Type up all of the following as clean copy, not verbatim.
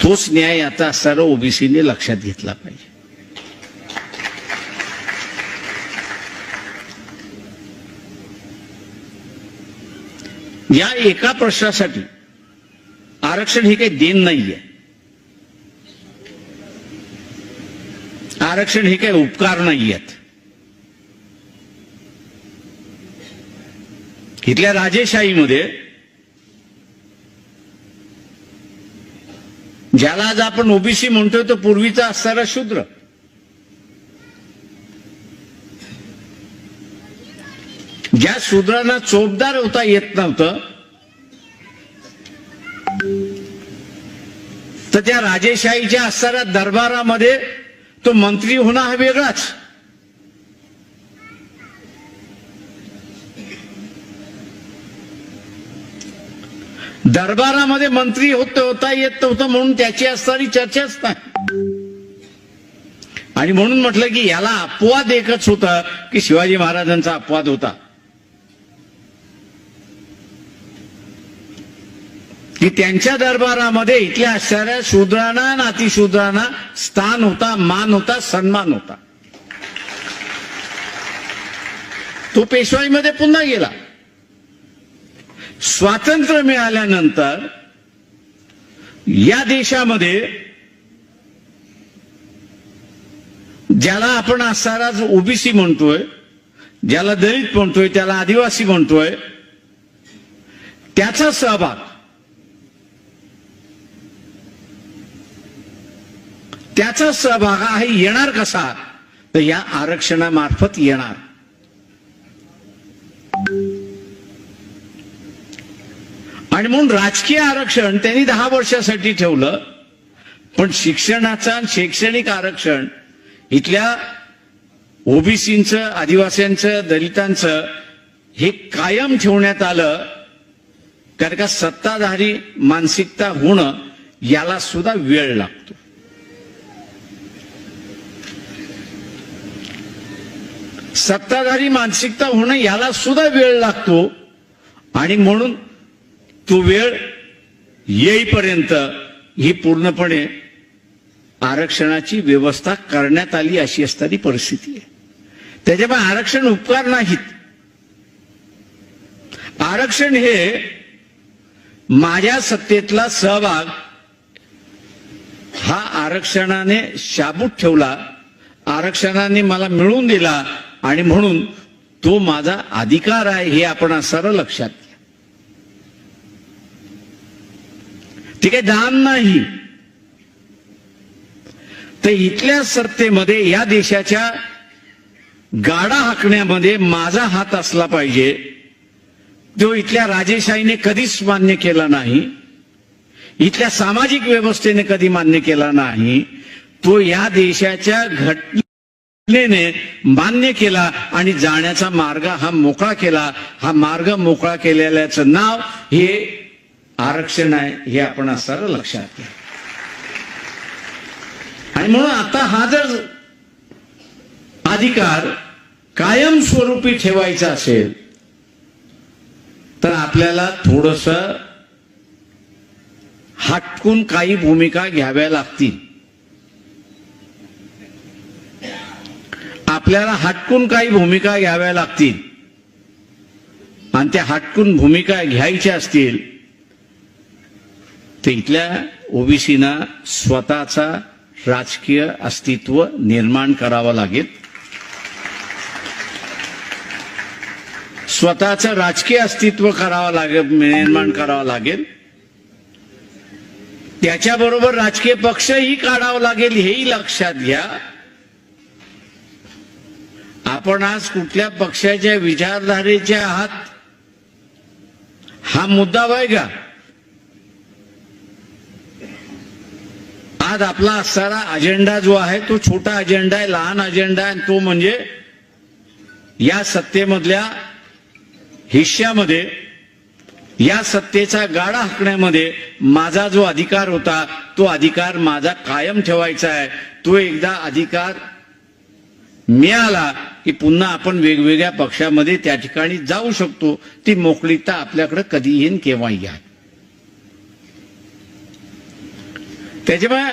तोच न्याय आता सर्व ओबीसीने लक्षात घेतला पाहिजे. या एका प्रश्नासाठी आरक्षण हे काही देण नाहीये. आरक्षण हे काही उपकार नाहीयेत. इथल्या राजेशाहीमध्ये ज्याला आज आपण ओबीसी म्हणतोय तो पूर्वीचा असणारा शूद्र, ज्या शूद्रांना चोपदार होता येत नव्हतं, तर त्या राजेशाहीच्या असणाऱ्या दरबारामध्ये तो मंत्री होणं हा वेगळाच. दरबारामध्ये मंत्री होता येत नव्हतं म्हणून त्याची असणारी चर्चाच नाही. आणि म्हणून म्हटलं की याला अपवाद एकच होता की शिवाजी महाराजांचा अपवाद होता की त्यांच्या दरबारामध्ये इथल्या असणाऱ्या शूद्रांना आणि अतिशूद्रांना स्थान होता, मान होता, सन्मान होता. तो पेशवाईमध्ये पुन्हा गेला. स्वातंत्र्य मिळाल्यानंतर या देशामध्ये ज्याला आपण असणारा ओबीसी म्हणतोय, ज्याला दलित म्हणतोय, त्याला आदिवासी म्हणतोय, त्याचा सहभाग, त्याचा सहभाग हा येणार कसा, तर या आरक्षणामार्फत येणार. आणि म्हणून राजकीय आरक्षण त्यांनी 10 वर्षासाठी ठेवलं, पण शिक्षणाचं आणि शैक्षणिक आरक्षण इथल्या ओबीसींचं, आदिवासींचं, दलितांचं हे कायम ठेवण्यात आलं. कारण का सत्ताधारी मानसिकता होणं याला सुद्धा वेळ लागतो. सत्ताधारी मानसिकता होणं याला सुद्धा वेळ लागतो. आणि म्हणून तो वेळ येईपर्यंत ही पूर्णपणे आरक्षणाची व्यवस्था करण्यात आली अशी असणारी परिस्थिती आहे. त्याच्यामुळे आरक्षण उपकार नाहीत. आरक्षण हे माझ्या सत्तेतला सहभाग हा आरक्षणाने शाबूत ठेवला, आरक्षणाने मला मिळवून दिला आणि म्हणून तो माझा अधिकार आहे हे आपण सरळ लक्षात घ्या. ते काही दान नाही. तर इथल्या सत्तेमध्ये या देशाच्या गाडा हाकण्यामध्ये माझा हात असला पाहिजे. जो इथल्या राजेशाहीने कधीच मान्य केला नाही, इथल्या सामाजिक व्यवस्थेने कधी मान्य केला नाही. तो या देशाच्या घटनेने मान्य केला आणि जाण्याचा मार्ग हा मोकळा केला. हा मार्ग मोकळा केलेल्याचं नाव हे आरक्षण आहे हे आपण असं लक्षात घ्या. आणि म्हणून आता हा जर अधिकार कायमस्वरूपी ठेवायचा असेल तर आपल्याला थोडस हटकून काही भूमिका घ्याव्या लागतील. आपल्याला हटकून काही भूमिका घ्याव्या लागतील. आणि त्या हटकून भूमिका घ्यायच्या असतील तर इथल्या ओबीसीना स्वतःचा राजकीय अस्तित्व निर्माण करावं लागेल. स्वतःचं राजकीय अस्तित्व करावं लागेल, निर्माण करावं लागेल. त्याच्याबरोबर राजकीय पक्षही काढावं लागेल हेही लक्षात घ्या. आपण आज कुठल्या पक्षाच्या विचारधारेचे आहात हा मुद्दा आहे का? आज आपला असणारा अजेंडा जो आहे तो छोटा अजेंडा आहे, लहान अजेंडा आहे. तो म्हणजे या सत्तेमधल्या हिश्श्यामध्ये, या सत्तेचा गाडा हाकण्यामध्ये माझा जो अधिकार होता तो अधिकार माझा कायम ठेवायचा आहे. तो एकदा अधिकार मिळाला की पुन्हा आपण वेगवेगळ्या पक्षामध्ये त्या ठिकाणी जाऊ शकतो. ती मोकळीकता आपल्याकडे कधी येईन केव्हा या. त्याच्यामुळे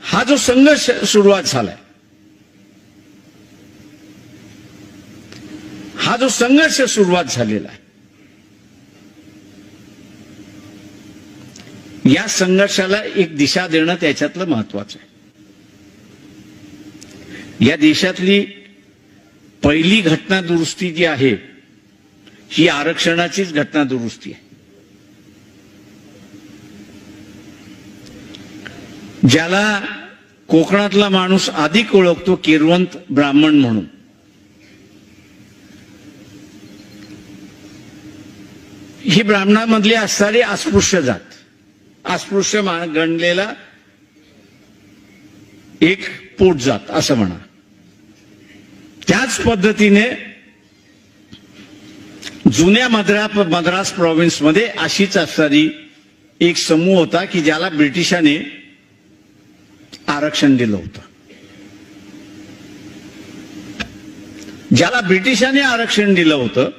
हा जो संघर्ष सुरुवात झालाय, हा जो संघर्ष सुरुवात झालेला आहे, या संघर्षाला एक दिशा देणं त्याच्यातलं महत्वाचं आहे. या देशातली पहिली घटना दुरुस्ती जी आहे ही आरक्षणाचीच घटना दुरुस्ती आहे. ज्याला कोकणातला माणूस अधिक ओळखतो किरवंत ब्राह्मण म्हणून, ही ब्राह्मणामधली असणारी अस्पृश्य जात, अस्पृश्य गणलेला एक पोट जात असं म्हणा. त्याच पद्धतीने जुन्या मद्रास प्रॉव्हिन्समध्ये अशीच असणारी एक समूह होता की ज्याला ब्रिटिशांनी आरक्षण दिलं होतं. ज्याला ब्रिटिशांनी आरक्षण दिलं होतं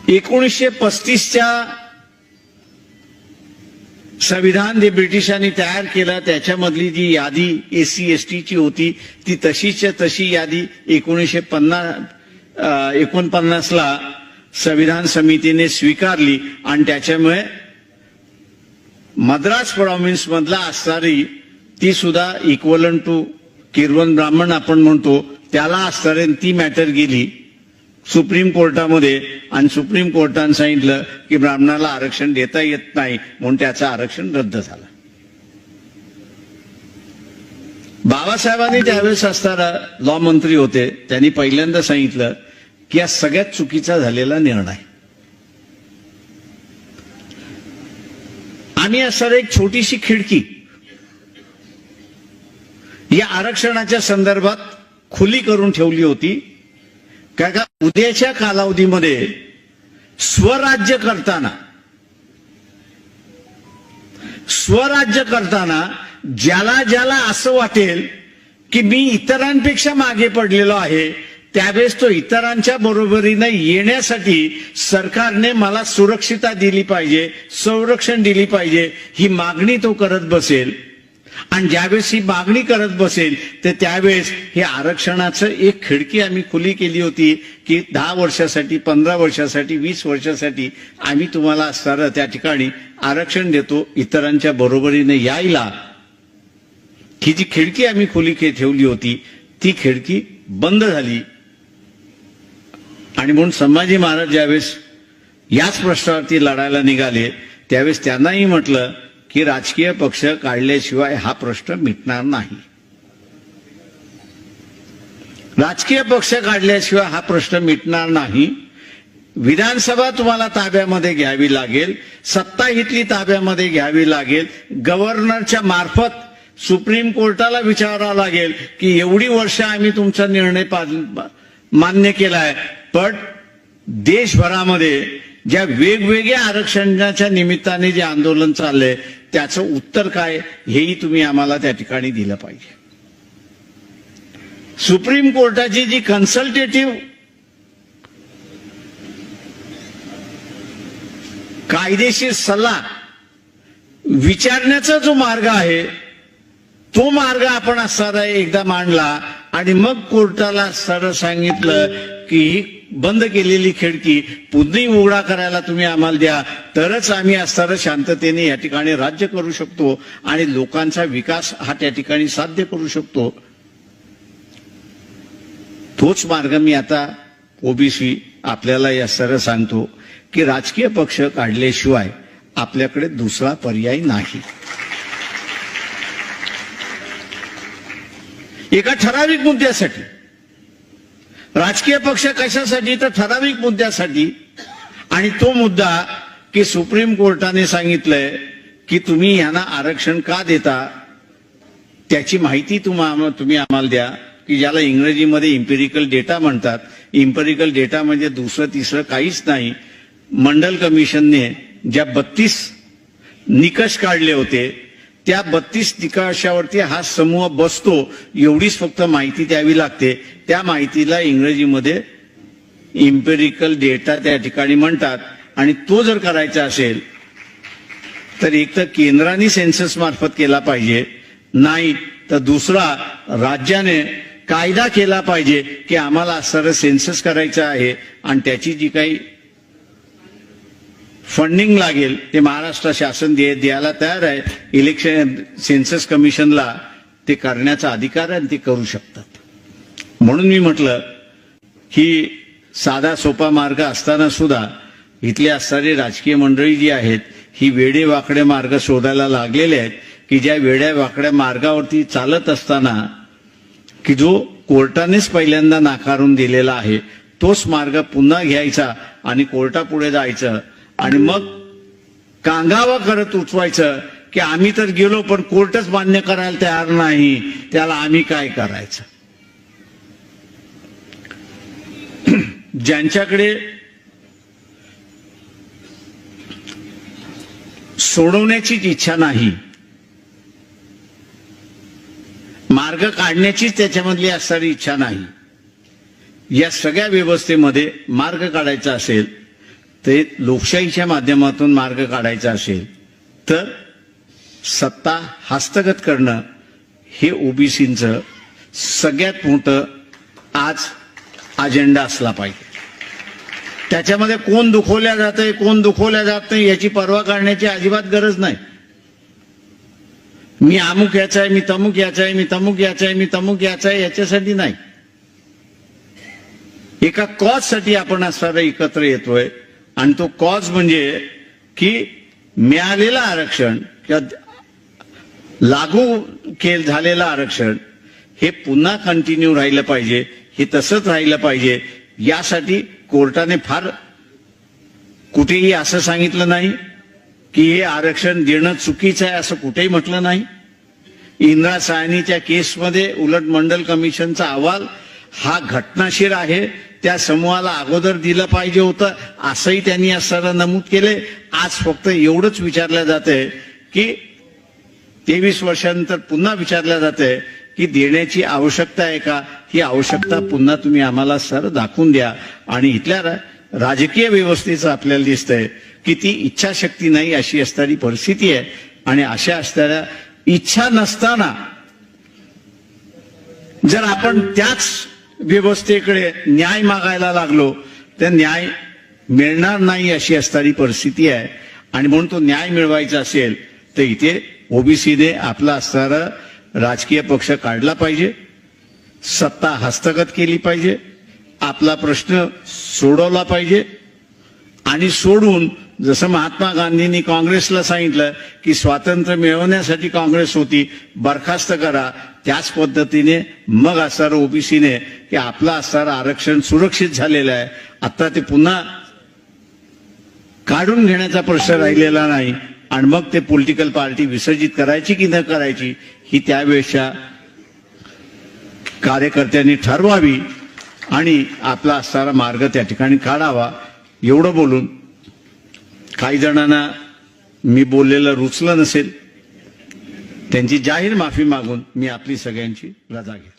1935च्या संविधान जे ब्रिटिशांनी तयार केलं त्याच्यामधली जी यादी SC ST ची होती ती तशीच्या तशी यादी 1949 ला संविधान समितीने स्वीकारली आणि त्याच्यामुळे मद्रास प्रॉव्हिन्स मधला असणारी ती सुद्धा इक्वलंट टू किरवंत ब्राह्मण आपण म्हणतो त्याला असणारी ती मॅटर गेली सुप्रीम कोर्टामध्ये आणि सुप्रीम कोर्टाने सांगितलं की ब्राह्मणाला आरक्षण देता येत नाही म्हणून त्याचं आरक्षण रद्द झालं. बाबासाहेबांनी त्यावेळेस असताना लॉ मंत्री होते, त्यांनी पहिल्यांदा सांगितलं की हा सगळ्यात चुकीचा झालेला निर्णय. आम्ही असणारी एक छोटीशी खिडकी या आरक्षणाच्या संदर्भात खुली करून ठेवली होती, कारण उद्याच्या कालावधीमध्ये स्वराज्य करताना ज्याला ज्याला असं वाटेल की मी इतरांपेक्षा मागे पडलेलो आहे त्यावेळेस तो इतरांच्या बरोबरीने येण्यासाठी सरकारने मला सुरक्षितता दिली पाहिजे, संरक्षण दिली पाहिजे ही मागणी तो करत बसेल. आणि ज्यावेळेस ही मागणी करत बसेल तर त्यावेळेस हे आरक्षणाचं एक खिडकी आम्ही खुली केली होती की 10 वर्षासाठी 15 वर्षासाठी 20 वर्षासाठी आम्ही तुम्हाला असणारं त्या ठिकाणी आरक्षण देतो इतरांच्या बरोबरीने यायला. ही जी खिडकी आम्ही खुली ठेवली होती ती खिडकी बंद झाली. आणि म्हणून संभाजी महाराज ज्यावेळेस याच प्रश्नावरती लढायला निघाले त्यावेळेस त्यांनाही म्हटलं की राजकीय पक्ष काढल्याशिवाय हा प्रश्न मिटणार नाही. राजकीय पक्ष काढल्याशिवाय हा प्रश्न मिटणार नाही. विधानसभा तुम्हाला ताब्यामध्ये घ्यावी लागेल, सत्ता इथली ताब्यामध्ये घ्यावी लागेल, गव्हर्नरच्या मार्फत सुप्रीम कोर्टाला विचारावं लागेल की एवढी वर्ष आम्ही तुमचा निर्णय मान्य केलाय पण देशभरामध्ये ज्या वेगवेगळ्या आरक्षणाच्या निमित्ताने जे आंदोलन चाललंय त्याचं उत्तर काय हेही तुम्ही आम्हाला त्या ठिकाणी दिलं पाहिजे. सुप्रीम कोर्टाची जी कन्सल्टेटिव्ह कायदेशीर सल्ला विचारण्याचा जो मार्ग आहे तो मार्ग आपण असणारा एकदा मांडला आणि मग कोर्टाला सरळ सांगितलं की बंद केलेली खिडकी पुन्हा उघडा करायला तुम्ही आम्हाला द्या तरच आम्ही असणारं शांततेने या ठिकाणी राज्य करू शकतो आणि लोकांचा विकास हा त्या ठिकाणी साध्य करू शकतो. तोच मार्ग मी आता ओबीसी आपल्याला या सरळ सांगतो की राजकीय पक्ष काढल्याशिवाय आपल्याकडे दुसरा पर्याय नाही. एका ठराविक मुद्द्यासाठी राजकीय पक्ष कशासाठी तर ठराविक मुद्द्यासाठी. आणि तो मुद्दा की सुप्रीम कोर्टाने सांगितलंय की तुम्ही यांना आरक्षण का देता त्याची माहिती तुम्ही आम्हाला द्या की ज्याला इंग्रजीमध्ये इम्पेरिकल डेटा म्हणतात. इम्पेरिकल डेटा म्हणजे दुसरं तिसरं काहीच नाही. मंडल कमिशनने ज्या 32 निकष काढले होते त्या 32 निकषावरती हा समूह बसतो एवढीच फक्त माहिती द्यावी लागते. त्या माहितीला इंग्रजीमध्ये इम्पेरिकल डेटा त्या ठिकाणी म्हणतात. आणि तो जर करायचा असेल तर एक तर केंद्राने सेन्सस मार्फत केला पाहिजे, नाही तर दुसरा राज्याने कायदा केला पाहिजे की आम्हाला असणारं सेन्सस करायचं आहे आणि त्याची जी काही फंडिंग लागेल ते महाराष्ट्र शासन द्यायला तयार आहे. इलेक्शन सेन्सस कमिशनला ते करण्याचा अधिकार आहे आणि ते करू शकतात. म्हणून मी म्हटलं की साधा सोपा मार्ग असताना सुद्धा इथले असणारी राजकीय मंडळी जी आहेत ही वेडे वाकडे मार्ग शोधायला लागलेले आहेत की ज्या वेड्या वाकड्या मार्गावरती चालत असताना की जो कोर्टानेच पहिल्यांदा नाकारून दिलेला आहे तोच मार्ग पुन्हा घ्यायचा आणि कोर्टापुढे जायचं आणि मग कांगावा करत उचवायचं की आम्ही तर गेलो पण कोर्टच मान्य करायला तयार नाही, त्याला आम्ही काय करायचं. ज्यांच्याकडे सोडवण्याचीच इच्छा नाही, मार्ग काढण्याचीच त्याच्यामधली असणारी इच्छा नाही, या सगळ्या व्यवस्थेमध्ये मार्ग काढायचा असेल ते लोकशाहीच्या माध्यमातून मार्ग काढायचा असेल तर सत्ता हस्तगत करणं हे ओबीसींचं सगळ्यात मोठं आज अजेंडा असला पाहिजे. त्याच्यामध्ये कोण दुखवल्या जातंय कोण दुखवल्या जात नाही याची पर्वा करण्याची अजिबात गरज नाही. मी अमुक याचा आहे, मी तमुक याचा आहे, मी तमुक याचा आहे, मी तमुक याचा आहे याच्यासाठी नाही. एका कॉज साठी आपण असणारा एकत्र येतोय आणि तो कॉज म्हणजे की मिळालेलं आरक्षण किंवा लागू झालेलं आरक्षण हे पुन्हा कंटिन्यू राहिलं पाहिजे, हे तसंच राहिलं पाहिजे. यासाठी कोर्टाने फार कुठेही असं सांगितलं नाही की हे आरक्षण देणं चुकीचं आहे, असं कुठेही म्हटलं नाही. इंदिरा साहनीच्या केसमध्ये उलट मंडल कमिशनचा अहवाल हा घटनाशीर आहे, त्या समूहाला अगोदर दिलं पाहिजे होतं असंही त्यांनी असताना नमूद केले. आज फक्त एवढंच विचारलं जातंय की 23 वर्षानंतर पुन्हा विचारलं जातंय की देण्याची आवश्यकता आहे का, ही आवश्यकता पुन्हा तुम्ही आम्हाला सर दाखवून द्या. आणि इथल्या राजकीय व्यवस्थेचं आपल्याला दिसतंय की ती इच्छाशक्ती नाही अशी असणारी परिस्थिती आहे. आणि अशा असणाऱ्या इच्छा नसताना जर आपण त्याच व्यवस्थेकडे न्याय मागायला लागलो तर न्याय मिळणार नाही अशी असणारी परिस्थिती आहे. आणि म्हणून तो न्याय मिळवायचा असेल तर इथे ओबीसीने आपला असणारा राजकीय पक्ष काढला पाहिजे, सत्ता हस्तगत केली पाहिजे, आपला प्रश्न सोडवला पाहिजे. आणि सोडून जसं महात्मा गांधींनी काँग्रेसला सांगितलं की स्वातंत्र्य मिळवण्यासाठी काँग्रेस होती, बरखास्त करा, त्याच पद्धतीने मग असणारं ओबीसीने की आपलं असणारं आरक्षण सुरक्षित झालेलं आहे, आता ते पुन्हा काढून घेण्याचा प्रश्न राहिलेला नाही. आणि मग ते पॉलिटिकल पार्टी विसर्जित करायची की न करायची ही त्यावेळेच्या कार्यकर्त्यांनी ठरवावी आणि आपला असणारा मार्ग त्या ठिकाणी काढावा. एवढं बोलून काही जणांना मी बोललेलं रुचलं नसेल त्यांची जाहीर माफी मागून मी आपली सगळ्यांची रजा घेतो.